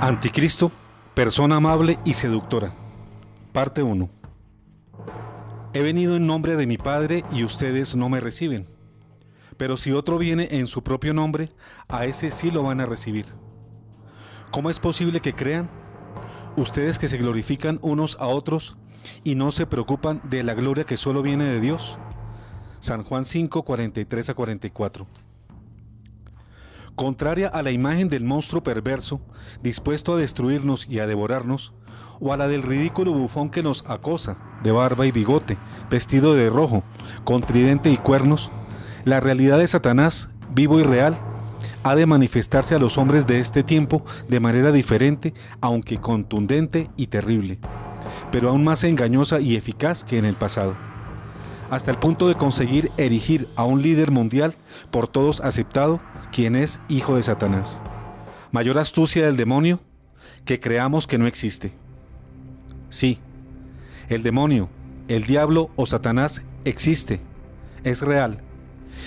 Anticristo, persona amable y seductora. Parte 1. He venido en nombre de mi Padre y ustedes no me reciben. Pero si otro viene en su propio nombre, a ese sí lo van a recibir. ¿Cómo es posible que crean? Ustedes que se glorifican unos a otros y no se preocupan de la gloria que solo viene de Dios. San Juan 5, 43 a 44. Contraria a la imagen del monstruo perverso, dispuesto a destruirnos y a devorarnos, o a la del ridículo bufón que nos acosa, de barba y bigote, vestido de rojo, con tridente y cuernos, la realidad de Satanás, vivo y real, ha de manifestarse a los hombres de este tiempo de manera diferente, aunque contundente y terrible, pero aún más engañosa y eficaz que en el pasado, hasta el punto de conseguir erigir a un líder mundial por todos aceptado, quien es hijo de Satanás. Mayor astucia del demonio, que creamos que no existe. Sí, el demonio, el diablo o Satanás existe, es real,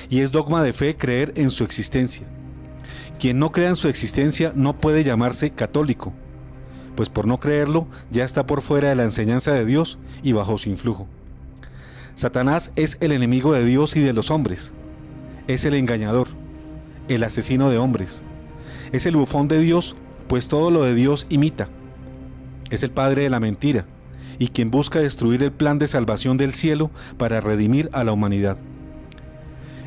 y es dogma de fe creer en su existencia. Quien no crea en su existencia no puede llamarse católico, pues por no creerlo ya está por fuera de la enseñanza de Dios y bajo su influjo. Satanás es el enemigo de Dios y de los hombres, es el engañador, el asesino de hombres, es el bufón de Dios, pues todo lo de Dios imita, es el padre de la mentira y quien busca destruir el plan de salvación del cielo para redimir a la humanidad.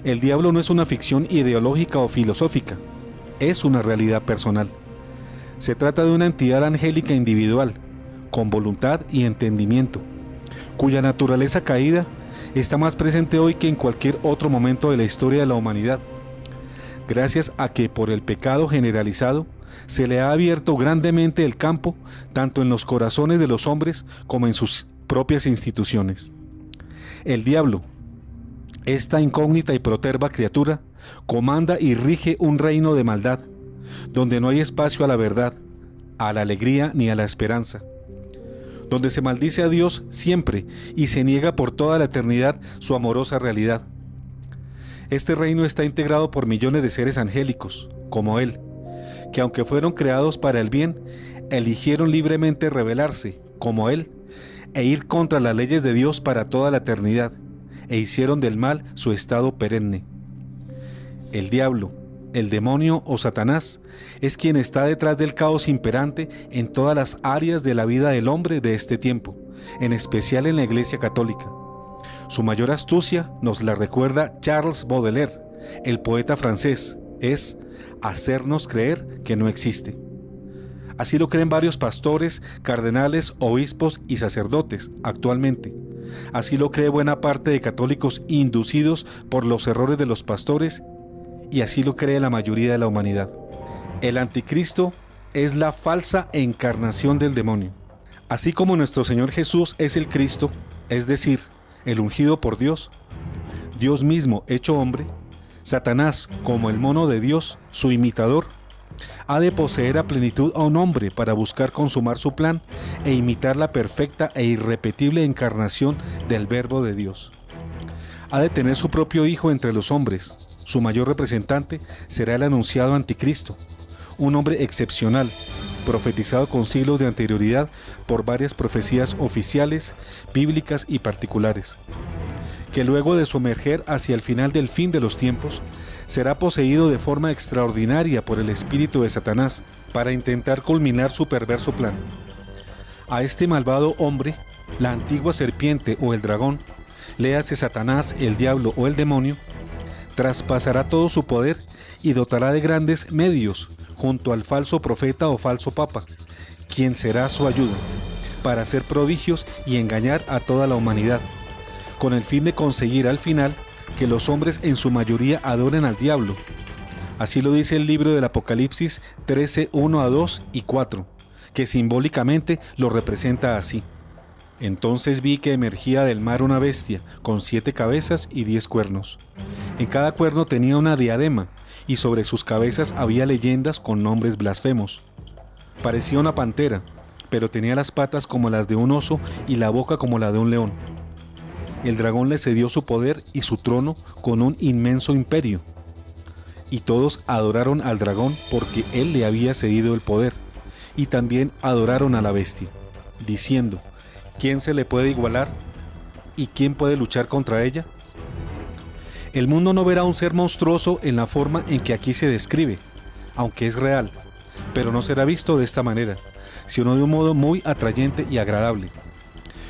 El diablo no es una ficción ideológica o filosófica, es una realidad personal. Se trata de una entidad angélica individual, con voluntad y entendimiento, cuya naturaleza caída está más presente hoy que en cualquier otro momento de la historia de la humanidad, gracias a que por el pecado generalizado se le ha abierto grandemente el campo tanto en los corazones de los hombres como en sus propias instituciones. El diablo, esta incógnita y proterva criatura, comanda y rige un reino de maldad, donde no hay espacio a la verdad, a la alegría ni a la esperanza, donde se maldice a Dios siempre y se niega por toda la eternidad su amorosa realidad. Este reino está integrado por millones de seres angélicos, como Él, que aunque fueron creados para el bien, eligieron libremente rebelarse, como Él, e ir contra las leyes de Dios para toda la eternidad, e hicieron del mal su estado perenne. El diablo, el demonio o Satanás, es quien está detrás del caos imperante en todas las áreas de la vida del hombre de este tiempo, en especial en la Iglesia Católica. Su mayor astucia, nos la recuerda Charles Baudelaire, el poeta francés, es hacernos creer que no existe. Así lo creen varios pastores, cardenales, obispos y sacerdotes actualmente. Así lo cree buena parte de católicos inducidos por los errores de los pastores, y así lo cree la mayoría de la humanidad. El anticristo es la falsa encarnación del demonio. Así como nuestro Señor Jesús es el Cristo, es decir, el ungido por Dios, Dios mismo hecho hombre, Satanás, como el mono de Dios, su imitador, ha de poseer a plenitud a un hombre para buscar consumar su plan e imitar la perfecta e irrepetible encarnación del Verbo de Dios. Ha de tener su propio Hijo entre los hombres. Su mayor representante será el anunciado anticristo, un hombre excepcional, profetizado con siglos de anterioridad por varias profecías oficiales, bíblicas y particulares, que luego de sumerger hacia el final del fin de los tiempos, será poseído de forma extraordinaria por el espíritu de Satanás para intentar culminar su perverso plan. A este malvado hombre, la antigua serpiente o el dragón, léase Satanás, el diablo o el demonio, traspasará todo su poder y dotará de grandes medios junto al falso profeta o falso papa, quien será su ayuda, para hacer prodigios y engañar a toda la humanidad, con el fin de conseguir al final que los hombres en su mayoría adoren al diablo. Así lo dice el libro del Apocalipsis 13, 1 a 2 y 4, que simbólicamente lo representa así. Entonces vi que emergía del mar una bestia, con 7 cabezas y 10 cuernos. En cada cuerno tenía una diadema, y sobre sus cabezas había leyendas con nombres blasfemos. Parecía una pantera, pero tenía las patas como las de un oso y la boca como la de un león. El dragón le cedió su poder y su trono con un inmenso imperio. Y todos adoraron al dragón porque él le había cedido el poder, y también adoraron a la bestia, diciendo: ¿quién se le puede igualar? ¿Y quién puede luchar contra ella? El mundo no verá un ser monstruoso en la forma en que aquí se describe, aunque es real, pero no será visto de esta manera, sino de un modo muy atrayente y agradable.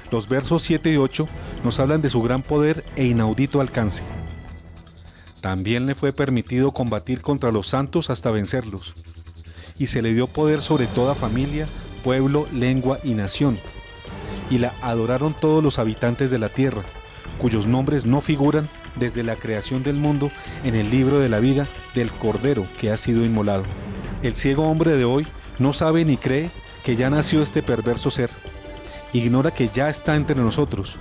Los versos 7 y 8 nos hablan de su gran poder e inaudito alcance. También le fue permitido combatir contra los santos hasta vencerlos, y se le dio poder sobre toda familia, pueblo, lengua y nación, y la adoraron todos los habitantes de la tierra, cuyos nombres no figuran desde la creación del mundo en el libro de la vida del Cordero que ha sido inmolado. El ciego hombre de hoy no sabe ni cree que ya nació este perverso ser. Ignora que ya está entre nosotros.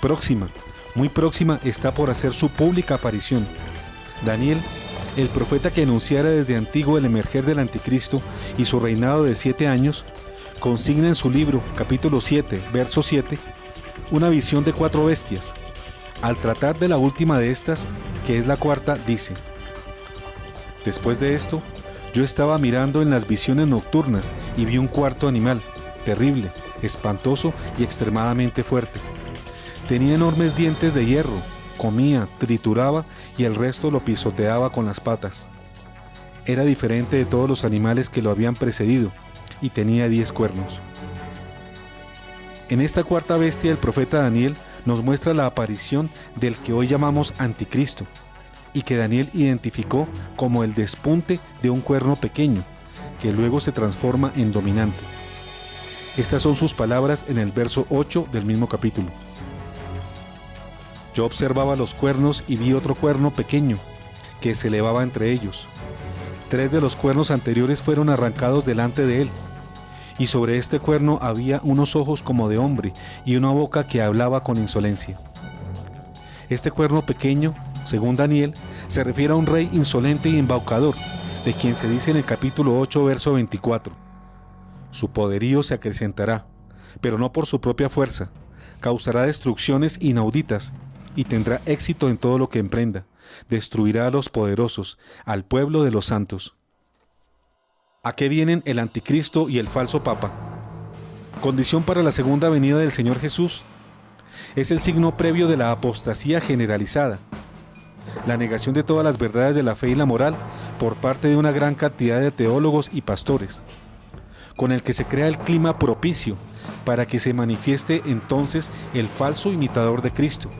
Próxima, muy próxima está por hacer su pública aparición. Daniel, el profeta que anunciara desde antiguo el emerger del anticristo y su reinado de 7 años, consigna en su libro, capítulo 7, verso 7, una visión de 4 bestias. Al tratar de la última de estas, que es la cuarta, dice: después de esto, yo estaba mirando en las visiones nocturnas y vi un cuarto animal, terrible, espantoso y extremadamente fuerte. Tenía enormes dientes de hierro, comía, trituraba y el resto lo pisoteaba con las patas. Era diferente de todos los animales que lo habían precedido y tenía 10 cuernos. En esta cuarta bestia el profeta Daniel nos muestra la aparición del que hoy llamamos Anticristo, y que Daniel identificó como el despunte de un cuerno pequeño, que luego se transforma en dominante. Estas son sus palabras en el verso 8 del mismo capítulo. Yo observaba los cuernos y vi otro cuerno pequeño, que se elevaba entre ellos. 3 de los cuernos anteriores fueron arrancados delante de él, y sobre este cuerno había unos ojos como de hombre y una boca que hablaba con insolencia. Este cuerno pequeño, según Daniel, se refiere a un rey insolente y embaucador, de quien se dice en el capítulo 8, verso 24. Su poderío se acrecentará, pero no por su propia fuerza, causará destrucciones inauditas y tendrá éxito en todo lo que emprenda, destruirá a los poderosos, al pueblo de los santos. ¿A qué vienen el anticristo y el falso papa? Condición para la segunda venida del Señor Jesús. Es el signo previo de la apostasía generalizada, la negación de todas las verdades de la fe y la moral por parte de una gran cantidad de teólogos y pastores, con el que se crea el clima propicio para que se manifieste entonces el falso imitador de Cristo,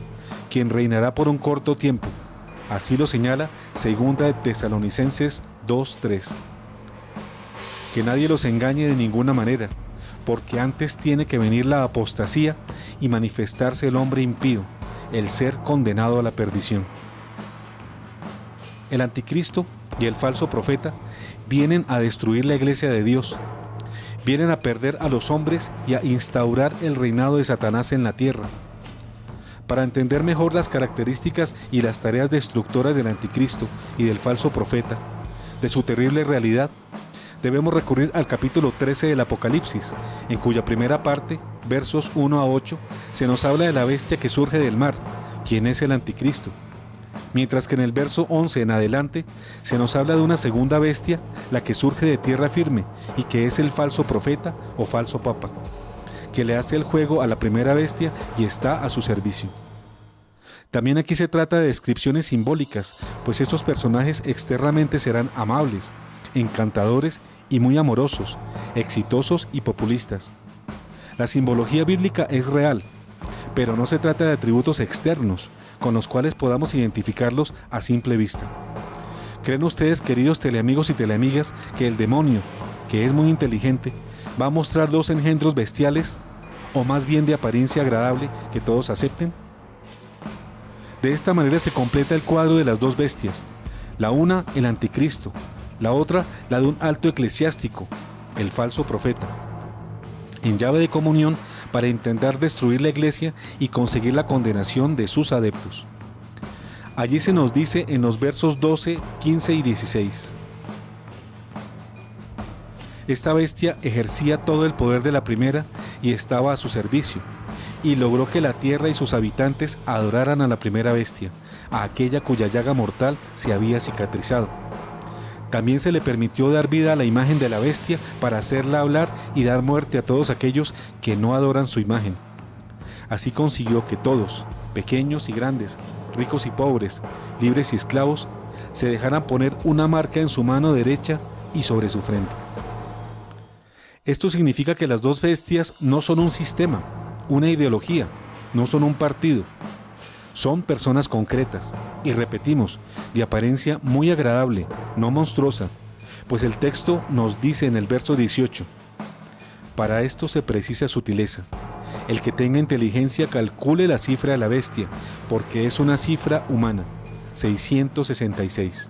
quien reinará por un corto tiempo. Así lo señala 2 de Tesalonicenses 2:3. Que nadie los engañe de ninguna manera, porque antes tiene que venir la apostasía y manifestarse el hombre impío, el ser condenado a la perdición. El anticristo y el falso profeta vienen a destruir la iglesia de Dios, vienen a perder a los hombres y a instaurar el reinado de Satanás en la tierra. Para entender mejor las características y las tareas destructoras del anticristo y del falso profeta, de su terrible realidad, debemos recurrir al capítulo 13 del Apocalipsis, en cuya primera parte, versos 1 a 8, se nos habla de la bestia que surge del mar, quien es el anticristo, mientras que en el verso 11 en adelante se nos habla de una segunda bestia, la que surge de tierra firme y que es el falso profeta o falso papa, que le hace el juego a la primera bestia y está a su servicio. También aquí se trata de descripciones simbólicas, pues estos personajes externamente serán amables, encantadores y muy amorosos, exitosos y populistas. La simbología bíblica es real, pero no se trata de atributos externos con los cuales podamos identificarlos a simple vista. ¿Creen ustedes, queridos teleamigos y teleamigas, que el demonio, que es muy inteligente, va a mostrar 2 engendros bestiales, o más bien de apariencia agradable, que todos acepten? De esta manera se completa el cuadro de las 2 bestias, la una el anticristo, la otra la de un alto eclesiástico, el falso profeta, en llave de comunión para intentar destruir la iglesia y conseguir la condenación de sus adeptos. Allí se nos dice en los versos 12, 15 y 16. Esta bestia ejercía todo el poder de la primera y estaba a su servicio, y logró que la tierra y sus habitantes adoraran a la primera bestia, a aquella cuya llaga mortal se había cicatrizado. También se le permitió dar vida a la imagen de la bestia para hacerla hablar y dar muerte a todos aquellos que no adoran su imagen. Así consiguió que todos, pequeños y grandes, ricos y pobres, libres y esclavos, se dejaran poner una marca en su mano derecha y sobre su frente. Esto significa que las dos bestias no son un sistema, una ideología, no son un partido. Son personas concretas, y repetimos, de apariencia muy agradable, no monstruosa, pues el texto nos dice en el verso 18, para esto se precisa sutileza. El que tenga inteligencia calcule la cifra de la bestia, porque es una cifra humana, 666.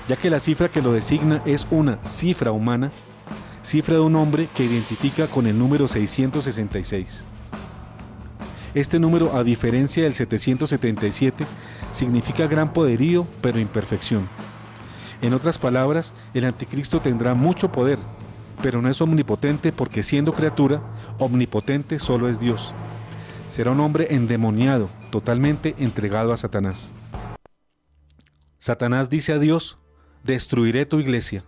Ya que la cifra que lo designa es una cifra humana, cifra de un hombre que identifica con el número 666. Este número, a diferencia del 777, significa gran poderío, pero imperfección. En otras palabras, el anticristo tendrá mucho poder, pero no es omnipotente porque siendo criatura, omnipotente solo es Dios. Será un hombre endemoniado, totalmente entregado a Satanás. Satanás dice a Dios, destruiré tu iglesia.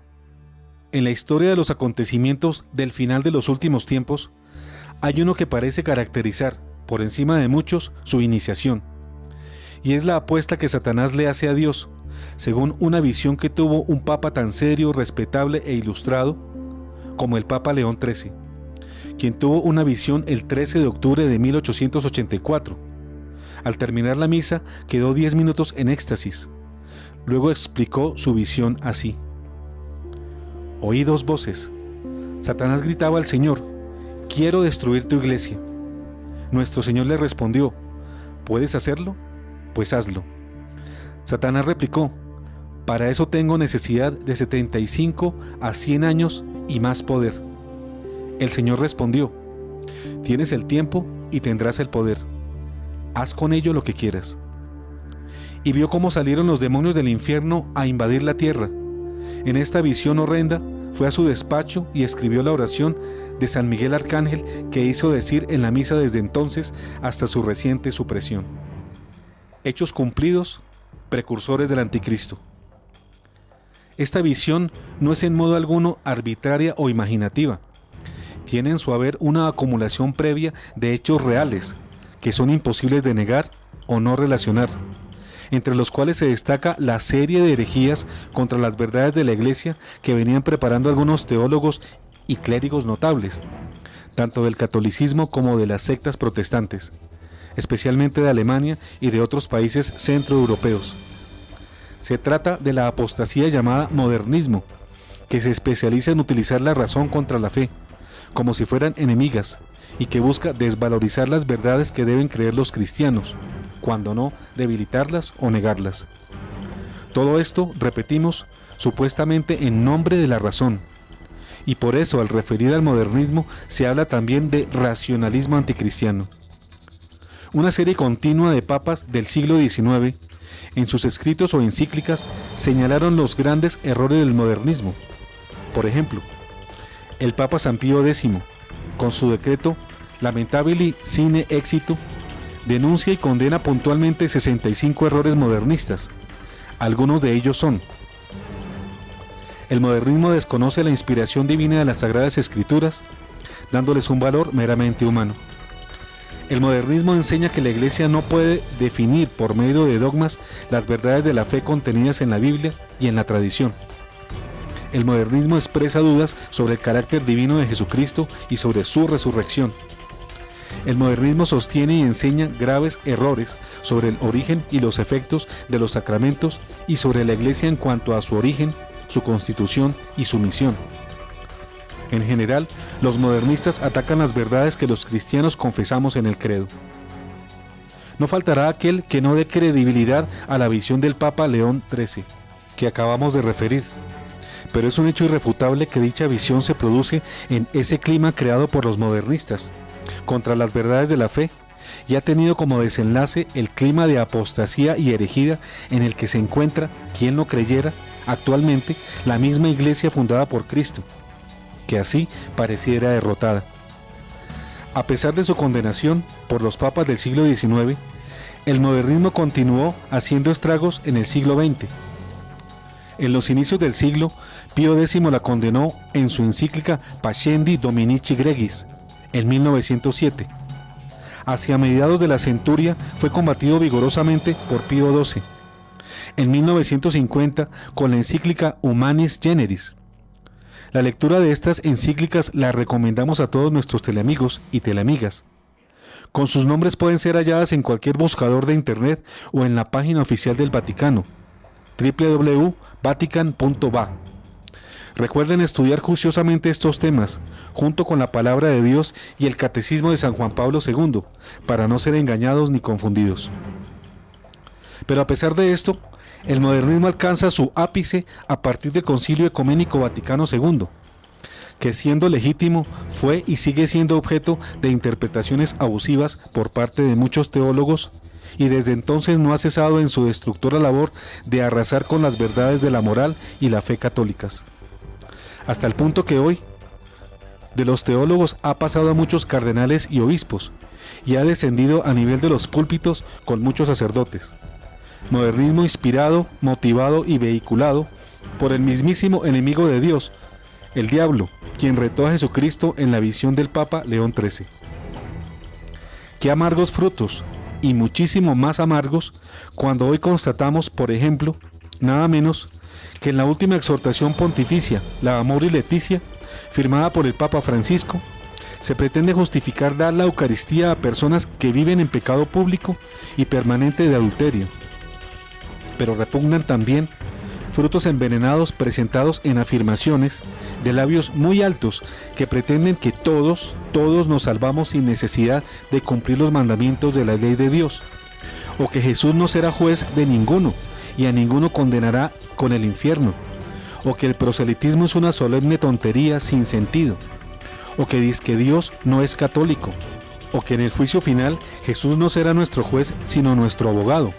En la historia de los acontecimientos del final de los últimos tiempos, hay uno que parece caracterizar, por encima de muchos, su iniciación. Y es la apuesta que Satanás le hace a Dios, según una visión que tuvo un papa tan serio, respetable e ilustrado como el Papa León XIII, quien tuvo una visión el 13 de octubre de 1884. Al terminar la misa, quedó 10 minutos en éxtasis. Luego explicó su visión así. Oí dos voces. Satanás gritaba al Señor, quiero destruir tu iglesia. Nuestro Señor le respondió, ¿puedes hacerlo? Pues hazlo. Satanás replicó, para eso tengo necesidad de 75 a 100 años y más poder. El Señor respondió, tienes el tiempo y tendrás el poder. Haz con ello lo que quieras. Y vio cómo salieron los demonios del infierno a invadir la tierra. En esta visión horrenda, fue a su despacho y escribió la oración de San Miguel Arcángel que hizo decir en la misa desde entonces hasta su reciente supresión. Hechos cumplidos, precursores del anticristo. Esta visión no es en modo alguno arbitraria o imaginativa. Tiene en su haber una acumulación previa de hechos reales, que son imposibles de negar o no relacionar, entre los cuales se destaca la serie de herejías contra las verdades de la Iglesia que venían preparando algunos teólogos y clérigos notables, tanto del catolicismo como de las sectas protestantes, especialmente de Alemania y de otros países centroeuropeos. Se trata de la apostasía llamada modernismo, que se especializa en utilizar la razón contra la fe, como si fueran enemigas, y que busca desvalorizar las verdades que deben creer los cristianos, cuando no debilitarlas o negarlas. Todo esto, repetimos, supuestamente en nombre de la razón, y por eso al referir al modernismo se habla también de racionalismo anticristiano. Una serie continua de papas del siglo XIX, en sus escritos o encíclicas, señalaron los grandes errores del modernismo. Por ejemplo, el Papa San Pío X, con su decreto Lamentabili Sine Exitu, denuncia y condena puntualmente 65 errores modernistas. Algunos de ellos son: el modernismo desconoce la inspiración divina de las Sagradas Escrituras, dándoles un valor meramente humano. El modernismo enseña que la Iglesia no puede definir por medio de dogmas las verdades de la fe contenidas en la Biblia y en la tradición. El modernismo expresa dudas sobre el carácter divino de Jesucristo y sobre su resurrección. El modernismo sostiene y enseña graves errores sobre el origen y los efectos de los sacramentos y sobre la Iglesia en cuanto a su origen, su constitución y su misión. En general, los modernistas atacan las verdades que los cristianos confesamos en el credo. No faltará aquel que no dé credibilidad a la visión del Papa León XIII, que acabamos de referir, pero es un hecho irrefutable que dicha visión se produce en ese clima creado por los modernistas, contra las verdades de la fe, y ha tenido como desenlace el clima de apostasía y herejía en el que se encuentra, quien no creyera, actualmente la misma Iglesia fundada por Cristo, que así pareciera derrotada. A pesar de su condenación por los papas del siglo XIX, el modernismo continuó haciendo estragos en el siglo XX. En los inicios del siglo, Pío X la condenó en su encíclica Pascendi Dominici Gregis, en 1907. Hacia mediados de la centuria fue combatido vigorosamente por Pío XII. En 1950, con la encíclica Humanis Generis. La lectura de estas encíclicas la recomendamos a todos nuestros teleamigos y teleamigas. Con sus nombres pueden ser halladas en cualquier buscador de internet o en la página oficial del Vaticano, www.vatican.va. Recuerden estudiar juiciosamente estos temas, junto con la palabra de Dios y el catecismo de San Juan Pablo II, para no ser engañados ni confundidos. Pero a pesar de esto, el modernismo alcanza su ápice a partir del Concilio Ecuménico Vaticano II, que siendo legítimo fue y sigue siendo objeto de interpretaciones abusivas por parte de muchos teólogos, y desde entonces no ha cesado en su destructora labor de arrasar con las verdades de la moral y la fe católicas. Hasta el punto que hoy, de los teólogos ha pasado a muchos cardenales y obispos, y ha descendido a nivel de los púlpitos con muchos sacerdotes. Modernismo inspirado, motivado y vehiculado por el mismísimo enemigo de Dios, el diablo, quien retó a Jesucristo en la visión del Papa León XIII. Qué amargos frutos, y muchísimo más amargos, cuando hoy constatamos, por ejemplo, nada menos que en la última exhortación pontificia, la Amoris Laetitia, firmada por el Papa Francisco, se pretende justificar dar la Eucaristía a personas que viven en pecado público y permanente de adulterio, pero repugnan también frutos envenenados presentados en afirmaciones de labios muy altos que pretenden que todos nos salvamos sin necesidad de cumplir los mandamientos de la ley de Dios, o que Jesús no será juez de ninguno y a ninguno condenará con el infierno, o que el proselitismo es una solemne tontería sin sentido, o que dice que Dios no es católico, o que en el juicio final Jesús no será nuestro juez sino nuestro abogado,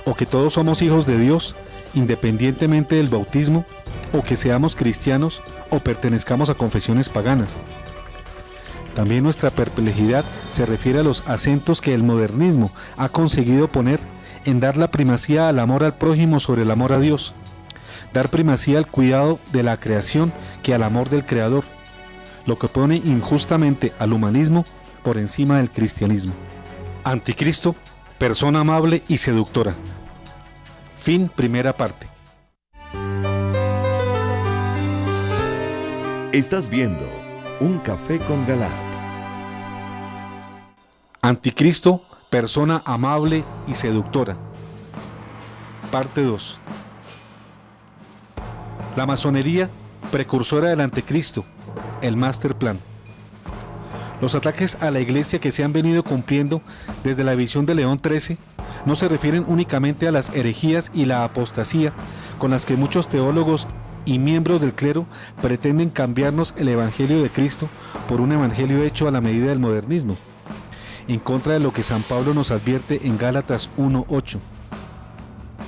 o que todos somos hijos de Dios independientemente del bautismo, o que seamos cristianos o pertenezcamos a confesiones paganas. También nuestra perplejidad se refiere a los acentos que el modernismo ha conseguido poner en dar la primacía al amor al prójimo sobre el amor a Dios, dar primacía al cuidado de la creación que al amor del Creador, lo que pone injustamente al humanismo por encima del cristianismo. Anticristo, persona amable y seductora. Fin, primera parte. Estás viendo Un Café con Galat. Anticristo, persona amable y seductora. Parte 2. La masonería, precursora del anticristo, el Master Plan. Los ataques a la iglesia que se han venido cumpliendo desde la visión de León XIII no se refieren únicamente a las herejías y la apostasía con las que muchos teólogos y miembros del clero pretenden cambiarnos el evangelio de Cristo por un evangelio hecho a la medida del modernismo, en contra de lo que San Pablo nos advierte en Gálatas 1:8.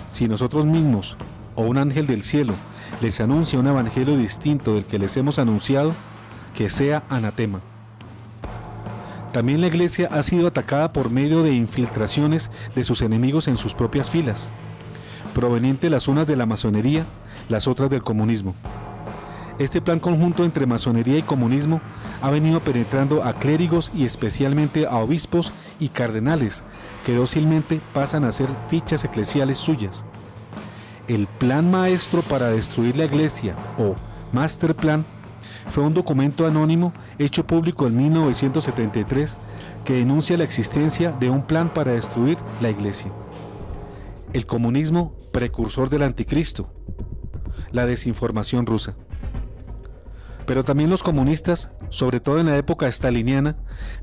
Si nosotros mismos o un ángel del cielo les anuncia un evangelio distinto del que les hemos anunciado, que sea anatema. También la iglesia ha sido atacada por medio de infiltraciones de sus enemigos en sus propias filas, provenientes las unas de la masonería, las otras del comunismo. Este plan conjunto entre masonería y comunismo ha venido penetrando a clérigos y especialmente a obispos y cardenales que dócilmente pasan a ser fichas eclesiales suyas. El plan maestro para destruir la iglesia, o Master Plan, fue un documento anónimo hecho público en 1973 que denuncia la existencia de un plan para destruir la iglesia. El comunismo, precursor del anticristo. La desinformación rusa. Pero también los comunistas, sobre todo en la época staliniana,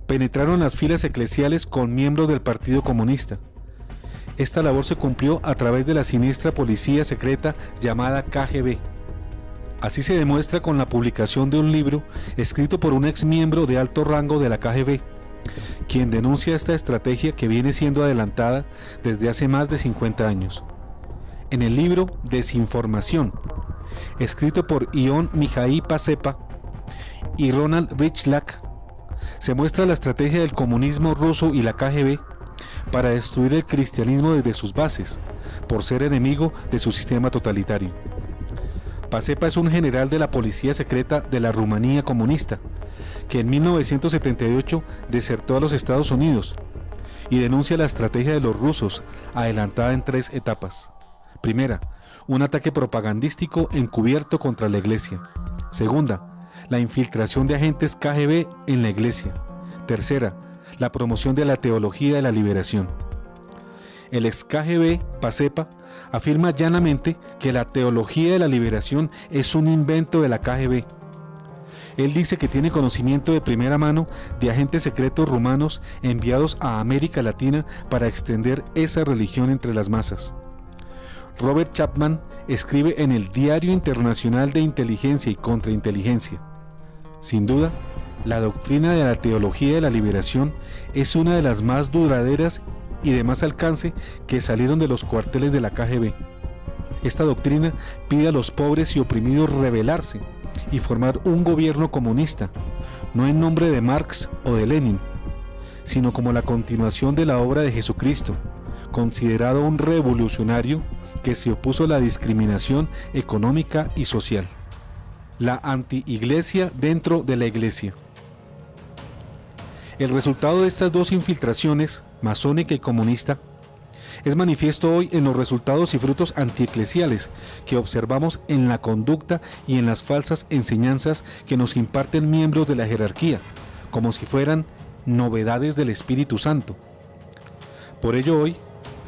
penetraron las filas eclesiales con miembros del Partido Comunista. Esta labor se cumplió a través de la siniestra policía secreta llamada KGB. Así se demuestra con la publicación de un libro escrito por un ex miembro de alto rango de la KGB, quien denuncia esta estrategia que viene siendo adelantada desde hace más de 50 años. En el libro Desinformación, escrito por Ion Mijail Pacepa y Ronald Richlack, se muestra la estrategia del comunismo ruso y la KGB para destruir el cristianismo desde sus bases, por ser enemigo de su sistema totalitario. Pacepa es un general de la policía secreta de la Rumanía comunista, que en 1978 desertó a los Estados Unidos y denuncia la estrategia de los rusos, adelantada en 3 etapas. Primera, un ataque propagandístico encubierto contra la iglesia. Segunda, la infiltración de agentes KGB en la iglesia. Tercera, la promoción de la teología de la liberación. El ex KGB, Pacepa, afirma llanamente que la teología de la liberación es un invento de la KGB. Él dice que tiene conocimiento de primera mano de agentes secretos rumanos enviados a América Latina para extender esa religión entre las masas. Robert Chapman escribe en el Diario Internacional de Inteligencia y Contrainteligencia: sin duda, la doctrina de la teología de la liberación es una de las más duraderas y de más alcance que salieron de los cuarteles de la KGB. Esta doctrina pide a los pobres y oprimidos rebelarse y formar un gobierno comunista, no en nombre de Marx o de Lenin, sino como la continuación de la obra de Jesucristo, considerado un revolucionario que se opuso a la discriminación económica y social. La anti-iglesia dentro de la iglesia. El resultado de estas dos infiltraciones, masónica y comunista, es manifiesto hoy en los resultados y frutos antieclesiales que observamos en la conducta y en las falsas enseñanzas que nos imparten miembros de la jerarquía, como si fueran novedades del Espíritu Santo. Por ello hoy,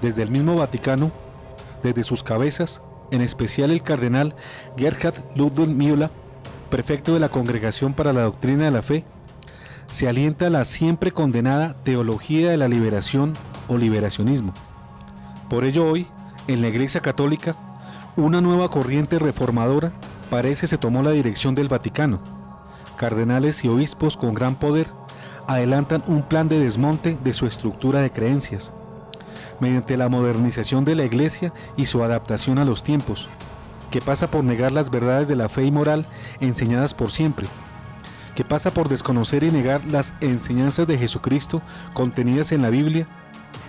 desde el mismo Vaticano, desde sus cabezas, en especial el cardenal Gerhard Ludwig Müller, prefecto de la Congregación para la Doctrina de la Fe, se alienta la siempre condenada teología de la liberación o liberacionismo. Por ello hoy, en la Iglesia Católica, una nueva corriente reformadora parece se tomó la dirección del Vaticano. Cardenales y obispos con gran poder adelantan un plan de desmonte de su estructura de creencias, mediante la modernización de la Iglesia y su adaptación a los tiempos, que pasa por negar las verdades de la fe y moral enseñadas por siempre, que pasa por desconocer y negar las enseñanzas de Jesucristo contenidas en la Biblia,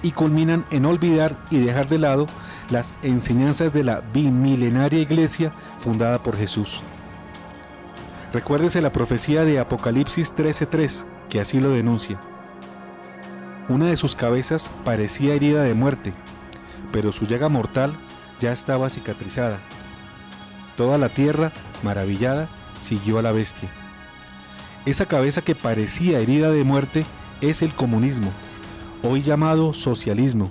y culminan en olvidar y dejar de lado las enseñanzas de la bimilenaria Iglesia fundada por Jesús. Recuérdese la profecía de Apocalipsis 13:3, que así lo denuncia. Una de sus cabezas parecía herida de muerte, pero su llaga mortal ya estaba cicatrizada. Toda la tierra, maravillada, siguió a la bestia. Esa cabeza que parecía herida de muerte es el comunismo, hoy llamado socialismo,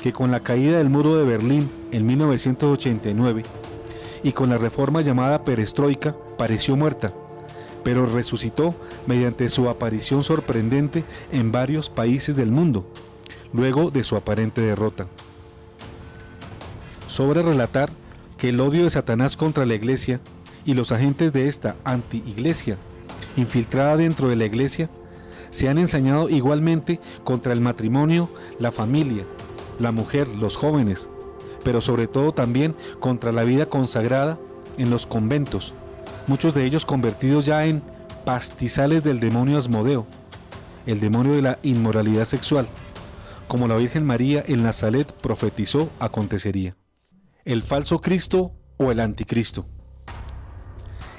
que con la caída del muro de Berlín en 1989 y con la reforma llamada perestroika pareció muerta, pero resucitó mediante su aparición sorprendente en varios países del mundo, luego de su aparente derrota. Sobra relatar que el odio de Satanás contra la Iglesia y los agentes de esta anti-iglesia, infiltrada dentro de la Iglesia, se han ensañado igualmente contra el matrimonio, la familia, la mujer, los jóvenes, pero sobre todo también contra la vida consagrada en los conventos, muchos de ellos convertidos ya en pastizales del demonio Asmodeo, el demonio de la inmoralidad sexual, como la Virgen María en Nazaret profetizó acontecería. El falso Cristo o el anticristo.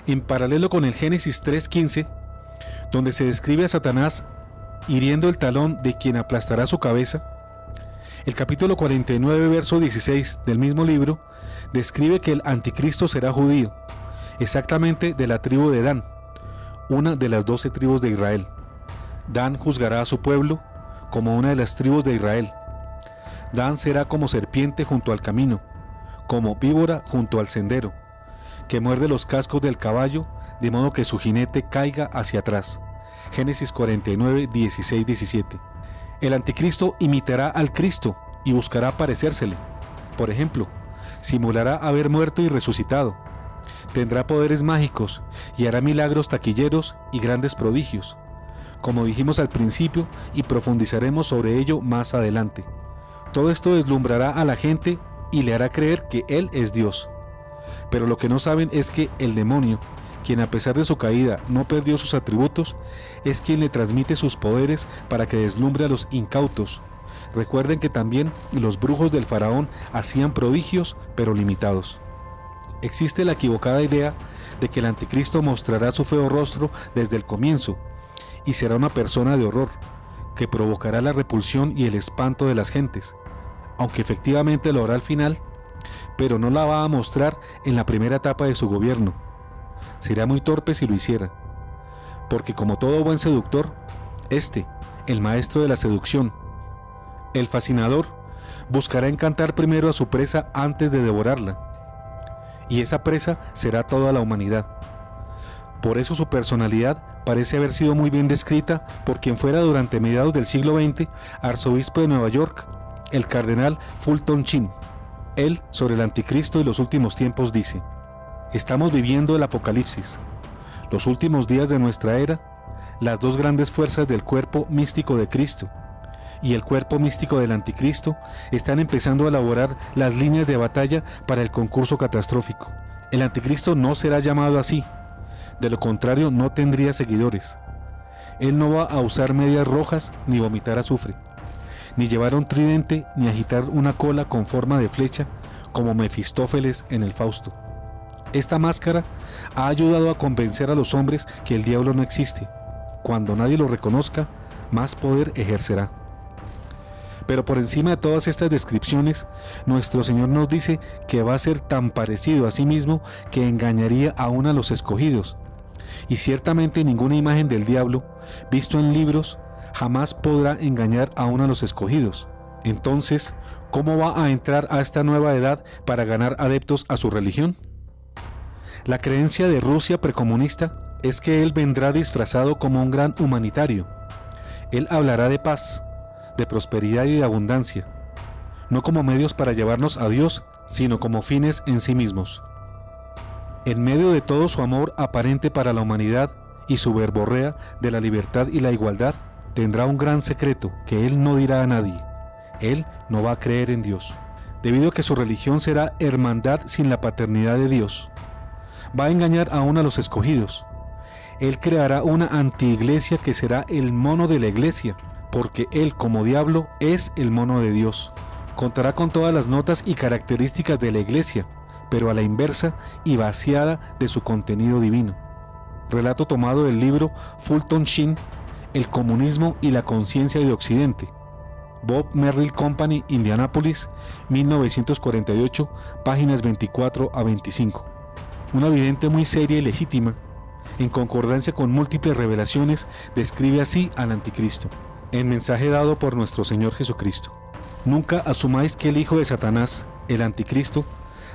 En paralelo con el Génesis 3:15, donde se describe a Satanás hiriendo el talón de quien aplastará su cabeza, el capítulo 49, verso 16 del mismo libro, describe que el anticristo será judío, exactamente de la tribu de Dan, una de las 12 tribus de Israel. Dan juzgará a su pueblo como una de las tribus de Israel. Dan será como serpiente junto al camino, como víbora junto al sendero, que muerde los cascos del caballo, de modo que su jinete caiga hacia atrás. Génesis 49, 16, 17. El anticristo imitará al Cristo y buscará parecérsele. Por ejemplo, simulará haber muerto y resucitado. Tendrá poderes mágicos y hará milagros taquilleros y grandes prodigios, como dijimos al principio y profundizaremos sobre ello más adelante. Todo esto deslumbrará a la gente y le hará creer que Él es Dios. Pero lo que no saben es que el demonio, quien a pesar de su caída no perdió sus atributos, es quien le transmite sus poderes para que deslumbre a los incautos, Recuerden que también los brujos del faraón hacían prodigios, pero limitados. Existe la equivocada idea de que el anticristo mostrará su feo rostro desde el comienzo y será una persona de horror, que provocará la repulsión y el espanto de las gentes, aunque efectivamente lo hará al final, pero no la va a mostrar en la primera etapa de su gobierno. Sería muy torpe si lo hiciera, porque como todo buen seductor, el maestro de la seducción, el fascinador, buscará encantar primero a su presa antes de devorarla, y esa presa será toda la humanidad. Por eso su personalidad parece haber sido muy bien descrita por quien fuera durante mediados del siglo XX arzobispo de Nueva York, el cardenal Fulton Sheen. Él, sobre el anticristo y los últimos tiempos, dice: estamos viviendo el apocalipsis, los últimos días de nuestra era, las dos grandes fuerzas del cuerpo místico de Cristo y el cuerpo místico del anticristo están empezando a elaborar las líneas de batalla para el concurso catastrófico. El anticristo no será llamado así, de lo contrario no tendría seguidores. Él no va a usar medias rojas ni vomitar azufre, ni llevar un tridente ni agitar una cola con forma de flecha como Mefistófeles en el Fausto. Esta máscara ha ayudado a convencer a los hombres que el diablo no existe. Cuando nadie lo reconozca, más poder ejercerá. Pero por encima de todas estas descripciones, nuestro Señor nos dice que va a ser tan parecido a sí mismo que engañaría aún a los escogidos. Y ciertamente ninguna imagen del diablo, visto en libros, jamás podrá engañar aún a los escogidos. Entonces, ¿cómo va a entrar a esta nueva edad para ganar adeptos a su religión? La creencia de Rusia precomunista es que él vendrá disfrazado como un gran humanitario. Él hablará de paz, de prosperidad y de abundancia, no como medios para llevarnos a Dios, sino como fines en sí mismos. En medio de todo su amor aparente para la humanidad y su verborrea de la libertad y la igualdad, tendrá un gran secreto que él no dirá a nadie. Él no va a creer en Dios, debido a que su religión será hermandad sin la paternidad de Dios. Va a engañar aún a los escogidos. Él creará una antiiglesia que será el mono de la iglesia, porque él como diablo es el mono de Dios. Contará con todas las notas y características de la iglesia, pero a la inversa y vaciada de su contenido divino. Relato tomado del libro Fulton Sheen, El comunismo y la conciencia de Occidente. Bob Merrill Company, Indianápolis, 1948, páginas 24 a 25. Una vidente muy seria y legítima, en concordancia con múltiples revelaciones, describe así al anticristo, en mensaje dado por nuestro Señor Jesucristo. Nunca asumáis que el hijo de Satanás, el anticristo,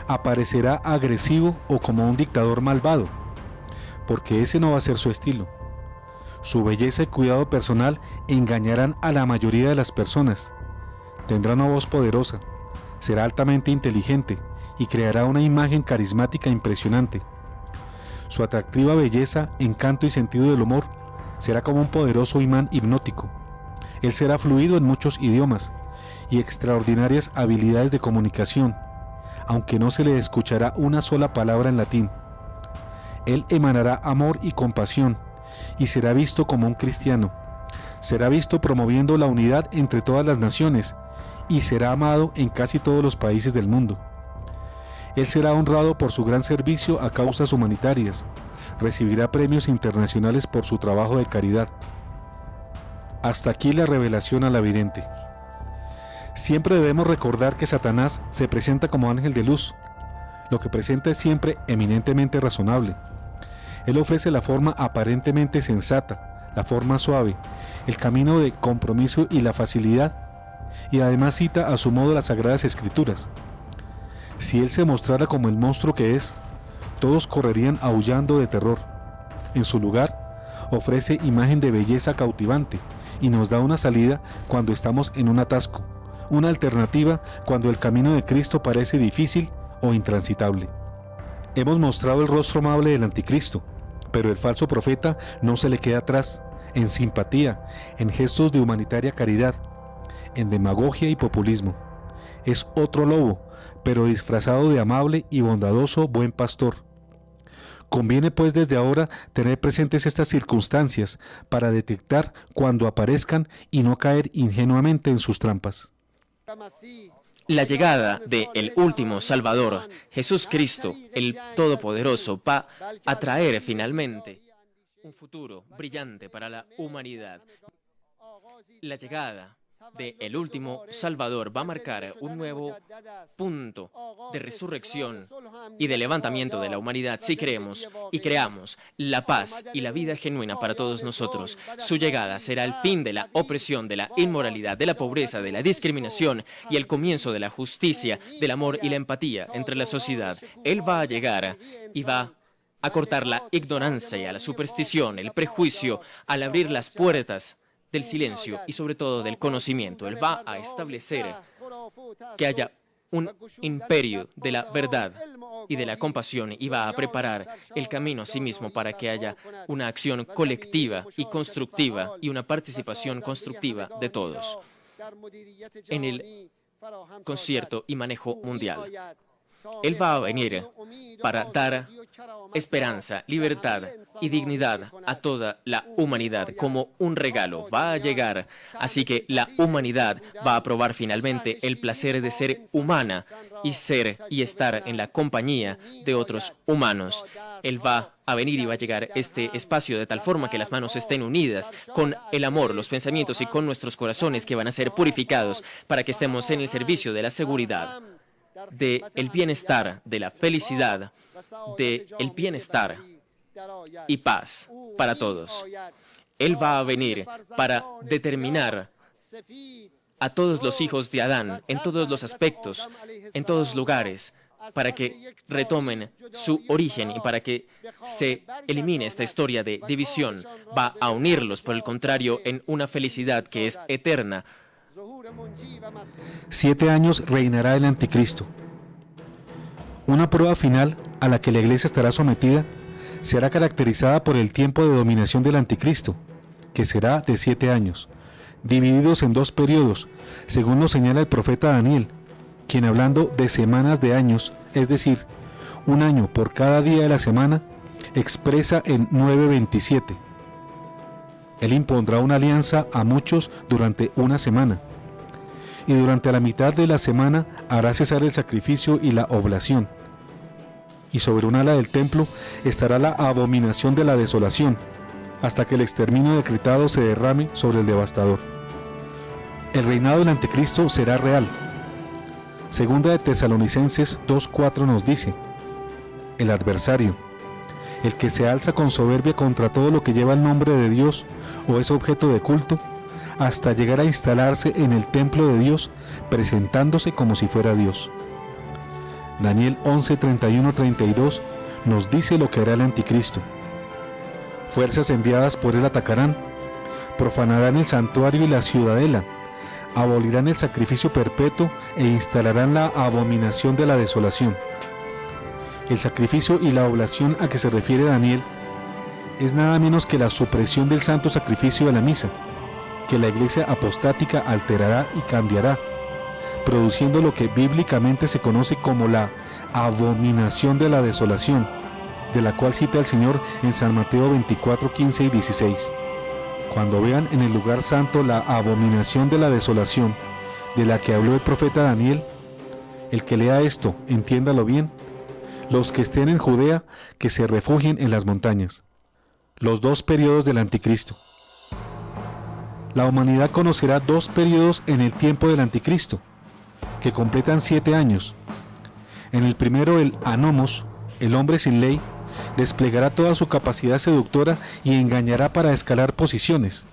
aparecerá agresivo o como un dictador malvado, porque ese no va a ser su estilo. Su belleza y cuidado personal engañarán a la mayoría de las personas. Tendrá una voz poderosa, será altamente inteligente y creará una imagen carismática impresionante. Su atractiva belleza, encanto y sentido del humor será como un poderoso imán hipnótico. Él será fluido en muchos idiomas y extraordinarias habilidades de comunicación, aunque no se le escuchará una sola palabra en latín. Él emanará amor y compasión y será visto como un cristiano. Será visto promoviendo la unidad entre todas las naciones y será amado en casi todos los países del mundo. Él será honrado por su gran servicio a causas humanitarias, recibirá premios internacionales por su trabajo de caridad. Hasta aquí la revelación a la vidente. Siempre debemos recordar que Satanás se presenta como ángel de luz. Lo que presenta es siempre eminentemente razonable. Él ofrece la forma aparentemente sensata, la forma suave, el camino de compromiso y la facilidad, y además cita a su modo las Sagradas Escrituras. Si él se mostrara como el monstruo que es, todos correrían aullando de terror. En su lugar, ofrece imagen de belleza cautivante y nos da una salida cuando estamos en un atasco, una alternativa cuando el camino de Cristo parece difícil o intransitable. Hemos mostrado el rostro amable del anticristo, pero el falso profeta no se le queda atrás, en simpatía, en gestos de humanitaria caridad, en demagogia y populismo. Es otro lobo, pero disfrazado de amable y bondadoso buen pastor. Conviene pues desde ahora tener presentes estas circunstancias para detectar cuando aparezcan y no caer ingenuamente en sus trampas. La llegada de el último Salvador, Jesús Cristo, el Todopoderoso, va a traer finalmente un futuro brillante para la humanidad. La llegada de el último Salvador va a marcar un nuevo punto de resurrección y de levantamiento de la humanidad si creemos y creamos la paz y la vida genuina para todos nosotros. Su llegada será el fin de la opresión, de la inmoralidad, de la pobreza, de la discriminación y el comienzo de la justicia, del amor y la empatía entre la sociedad. Él va a llegar y va a cortar la ignorancia, la superstición, el prejuicio, al abrir las puertas del silencio y sobre todo del conocimiento. Él va a establecer que haya un imperio de la verdad y de la compasión y va a preparar el camino a sí mismo para que haya una acción colectiva y constructiva y una participación constructiva de todos en el concierto y manejo mundial. Él va a venir para dar esperanza, libertad y dignidad a toda la humanidad como un regalo. Va a llegar, así que la humanidad va a probar finalmente el placer de ser humana y ser y estar en la compañía de otros humanos. Él va a venir y va a llegar este espacio de tal forma que las manos estén unidas con el amor, los pensamientos y con nuestros corazones que van a ser purificados para que estemos en el servicio de la seguridad, de el bienestar, de la felicidad, de el bienestar y paz para todos. Él va a venir para determinar a todos los hijos de Adán en todos los aspectos, en todos lugares, para que retomen su origen y para que se elimine esta historia de división. Va a unirlos, por el contrario, en una felicidad que es eterna. 7 años reinará el anticristo. Una prueba final a la que la iglesia estará sometida será caracterizada por el tiempo de dominación del anticristo, que será de 7 años, divididos en 2 periodos, según nos señala el profeta Daniel, quien hablando de semanas de años, es decir, un año por cada día de la semana, expresa en 9:27. Él impondrá una alianza a muchos durante una semana, y durante la mitad de la semana hará cesar el sacrificio y la oblación. Y sobre un ala del templo estará la abominación de la desolación, hasta que el exterminio decretado se derrame sobre el devastador. El reinado del anticristo será real. Segunda de Tesalonicenses 2:4 nos dice: el adversario, el que se alza con soberbia contra todo lo que lleva el nombre de Dios o es objeto de culto, hasta llegar a instalarse en el templo de Dios, presentándose como si fuera Dios. Daniel 11:31-32 nos dice lo que hará el anticristo. Fuerzas enviadas por él atacarán, profanarán el santuario y la ciudadela, abolirán el sacrificio perpetuo e instalarán la abominación de la desolación. El sacrificio y la oblación a que se refiere Daniel es nada menos que la supresión del santo sacrificio de la misa, que la iglesia apostática alterará y cambiará, produciendo lo que bíblicamente se conoce como la abominación de la desolación, de la cual cita el Señor en San Mateo 24:15 y 16. Cuando vean en el lugar santo la abominación de la desolación, de la que habló el profeta Daniel, el que lea esto, entiéndalo bien, los que estén en Judea, que se refugien en las montañas. Los 2 periodos del anticristo. La humanidad conocerá 2 periodos en el tiempo del anticristo, que completan 7 años. En el primero, el anomos, el hombre sin ley, desplegará toda su capacidad seductora y engañará para escalar posiciones.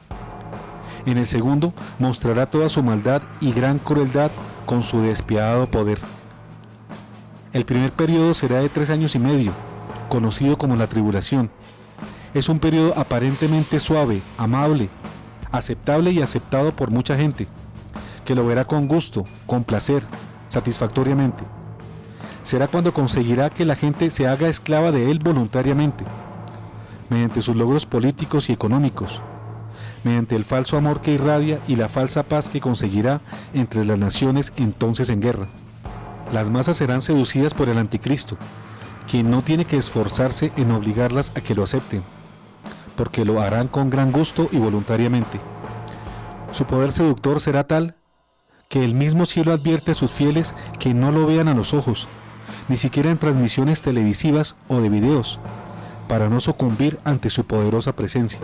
En el segundo, mostrará toda su maldad y gran crueldad con su despiadado poder. El primer periodo será de 3 años y medio, conocido como la tribulación. Es un periodo aparentemente suave, amable, aceptable y aceptado por mucha gente, que lo verá con gusto, con placer, satisfactoriamente. Será cuando conseguirá que la gente se haga esclava de él voluntariamente, mediante sus logros políticos y económicos, mediante el falso amor que irradia y la falsa paz que conseguirá entre las naciones entonces en guerra. Las masas serán seducidas por el anticristo, quien no tiene que esforzarse en obligarlas a que lo acepten, porque lo harán con gran gusto y voluntariamente. Su poder seductor será tal que el mismo cielo advierte a sus fieles que no lo vean a los ojos, ni siquiera en transmisiones televisivas o de videos, para no sucumbir ante su poderosa presencia.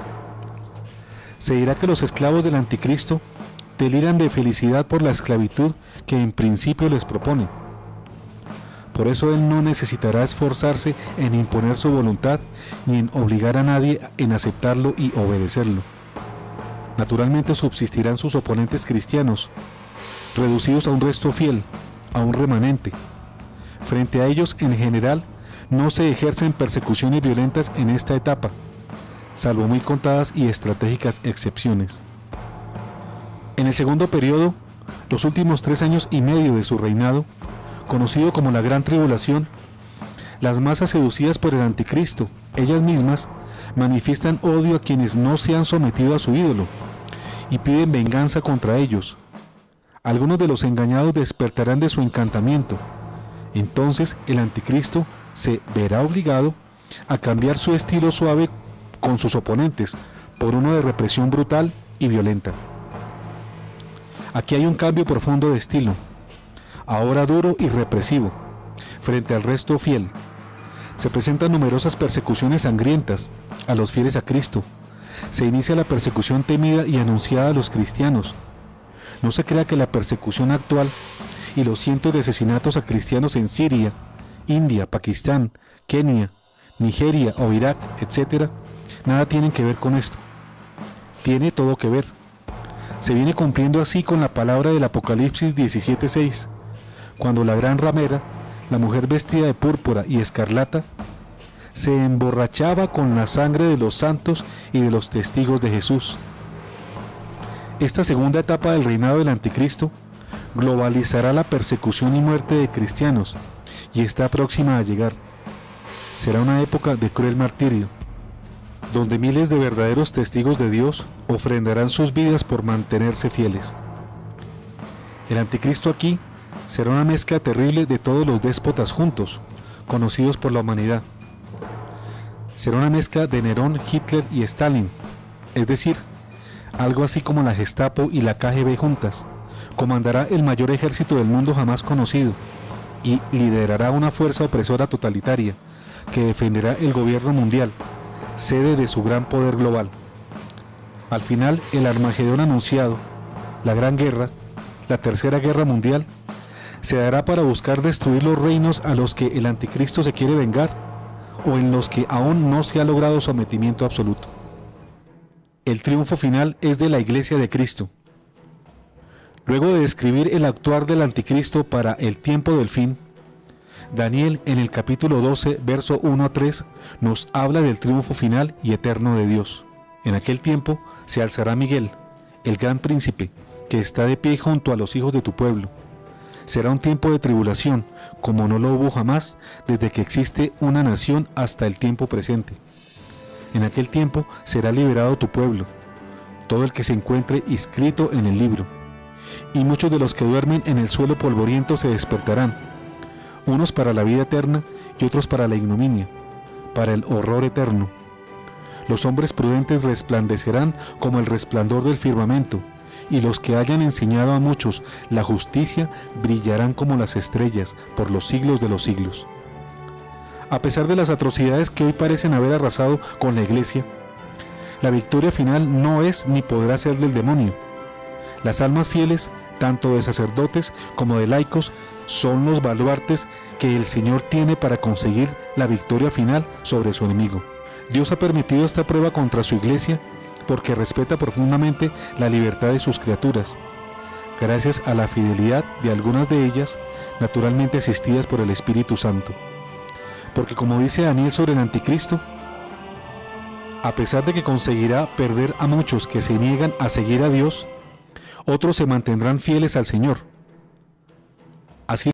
Se dirá que los esclavos del anticristo deliran de felicidad por la esclavitud que en principio les propone. Por eso él no necesitará esforzarse en imponer su voluntad ni en obligar a nadie en aceptarlo y obedecerlo. Naturalmente subsistirán sus oponentes cristianos, reducidos a un resto fiel, a un remanente. Frente a ellos, en general, no se ejercen persecuciones violentas en esta etapa, salvo muy contadas y estratégicas excepciones. En el segundo periodo, los últimos 3 años y medio de su reinado, conocido como la Gran Tribulación, las masas seducidas por el anticristo, ellas mismas, manifiestan odio a quienes no se han sometido a su ídolo y piden venganza contra ellos. Algunos de los engañados despertarán de su encantamiento. Entonces el anticristo se verá obligado a cambiar su estilo suave con sus oponentes por uno de represión brutal y violenta. Aquí hay un cambio profundo de estilo, ahora duro y represivo, frente al resto fiel. Se presentan numerosas persecuciones sangrientas a los fieles a Cristo. Se inicia la persecución temida y anunciada a los cristianos. No se crea que la persecución actual y los cientos de asesinatos a cristianos en Siria, India, Pakistán, Kenia, Nigeria o Irak, etc., nada tienen que ver con esto. Tiene todo que ver. Se viene cumpliendo así con la palabra del Apocalipsis 17:6, cuando la gran ramera, la mujer vestida de púrpura y escarlata, se emborrachaba con la sangre de los santos y de los testigos de Jesús. Esta segunda etapa del reinado del anticristo globalizará la persecución y muerte de cristianos y está próxima a llegar. Será una época de cruel martirio, donde miles de verdaderos testigos de Dios ofrendarán sus vidas por mantenerse fieles. El anticristo aquí será una mezcla terrible de todos los déspotas juntos, conocidos por la humanidad. Será una mezcla de Nerón, Hitler y Stalin, es decir, algo así como la Gestapo y la KGB juntas. Comandará el mayor ejército del mundo jamás conocido y liderará una fuerza opresora totalitaria que defenderá el gobierno mundial, sede de su gran poder global. Al final, el Armagedón anunciado, la Gran Guerra, la Tercera Guerra Mundial, se dará para buscar destruir los reinos a los que el anticristo se quiere vengar o en los que aún no se ha logrado sometimiento absoluto. El triunfo final es de la Iglesia de Cristo. Luego de describir el actuar del anticristo para el tiempo del fin, Daniel en el capítulo 12, verso 1 a 3, nos habla del triunfo final y eterno de Dios. En aquel tiempo se alzará Miguel, el gran príncipe, que está de pie junto a los hijos de tu pueblo. Será un tiempo de tribulación, como no lo hubo jamás desde que existe una nación hasta el tiempo presente. En aquel tiempo será liberado tu pueblo, todo el que se encuentre inscrito en el libro. Y muchos de los que duermen en el suelo polvoriento se despertarán, unos para la vida eterna y otros para la ignominia, para el horror eterno. Los hombres prudentes resplandecerán como el resplandor del firmamento, y los que hayan enseñado a muchos la justicia brillarán como las estrellas por los siglos de los siglos. A pesar de las atrocidades que hoy parecen haber arrasado con la Iglesia, la victoria final no es ni podrá ser del demonio. Las almas fieles, tanto de sacerdotes como de laicos, son los baluartes que el Señor tiene para conseguir la victoria final sobre su enemigo. Dios ha permitido esta prueba contra su Iglesia porque respeta profundamente la libertad de sus criaturas, gracias a la fidelidad de algunas de ellas, naturalmente asistidas por el Espíritu Santo. Porque como dice Daniel sobre el anticristo, a pesar de que conseguirá perder a muchos que se niegan a seguir a Dios, otros se mantendrán fieles al Señor. Así